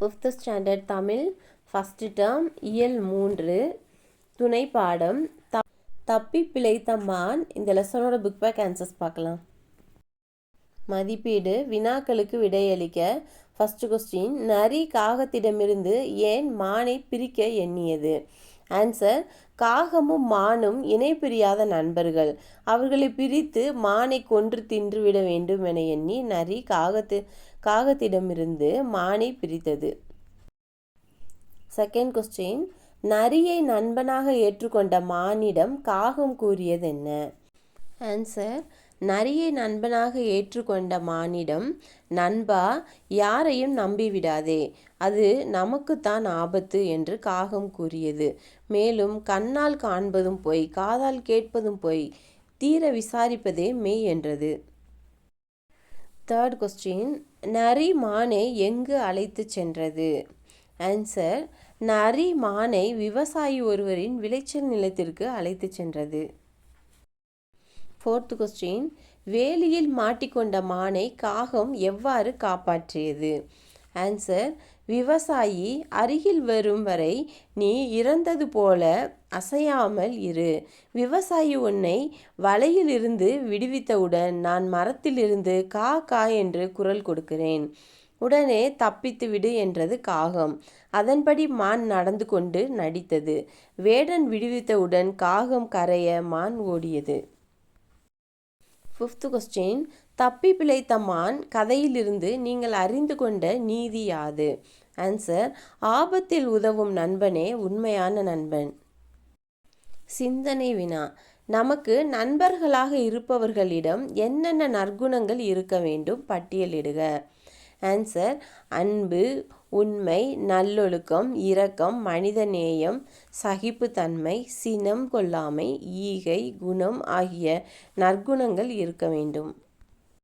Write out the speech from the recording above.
5th standard Tamil first term இயல் 3 துணை பாடம் தப்பி பிழைத்த மான். இந்த லெசனோட புக் பேக் ஆன்சர்ஸ் பார்க்கலாம். மதிப்பீடு வினாக்களுக்கு விடையளிக்க. ஃபர்ஸ்ட் கொஸ்டின், நரி காகத்திடமிருந்து ஏன் மானை பிரிக்க எண்ணியது? ஆன்சர், காகமும் மானும் இணை பிரியாத நண்பர்கள். அவர்களை பிரித்து மானை கொன்று தின்றுவிட வேண்டும் என எண்ணி நரி காகத்திடமிருந்து மானை பிரித்தது. செகண்ட் கொஸ்டின், நரியை நண்பனாக ஏற்றுக்கொண்ட மானிடம் காகம் கூறியது என்ன? ஆன்சர், நரியை நண்பனாக ஏற்றுக்கொண்ட மானிடம், நண்பா, யாரையும் நம்பிவிடாதே, அது நமக்குத்தான் ஆபத்து என்று காகம் கூறியது. மேலும் கண்ணால் காண்பதும் பொய், காதால் கேட்பதும் பொய், தீர விசாரிப்பதே மெய் என்றது. தேர்ட் கொஸ்டின், நரி மானை எங்கு அழைத்து சென்றது? ஆன்சர், நரி மானை விவசாயி ஒருவரின் விளைச்சல் நிலத்திற்கு அழைத்து சென்றது. ஃபோர்த் கொஸ்டின், வேலியில் மாட்டிக்கொண்ட மானை காகம் எவ்வாறு காப்பாற்றியது? ஆன்சர், விவசாயி அருகில் வரும் வரை நீ இறந்தது போல அசையாமல் இரு. விவசாயி உன்னை வலையில் இருந்து விடுவித்தவுடன் நான் மரத்திலிருந்து கா கா என்று குரல் கொடுக்கிறேன். உடனே தப்பித்து விடு என்றது காகம். அதன்படி மான் நடந்து கொண்டு நடித்தது. வேடன் விடுவித்தவுடன் காகம் கரைய மான் ஓடியது. ஃபிஃப்த் கொஸ்டின், தப்பி பிழைத்த மான் கதையிலிருந்து நீங்கள் அறிந்து கொண்ட நீதி யாது? ஆன்சர், ஆபத்தில் உதவும் நண்பனே உண்மையான நண்பன். சிந்தனை வினா. நமக்கு நண்பர்களாக இருப்பவர்களிடம் என்னென்ன நற்குணங்கள் இருக்க வேண்டும்? பட்டியலிடுக. ஆன்சர், அன்பு, உண்மை, நல்லொழுக்கம், இரக்கம், மனிதநேயம், சகிப்புத்தன்மை, சினம் கொள்ளாமை, ஈகை, குணம் ஆகிய நற்குணங்கள் இருக்க வேண்டும்.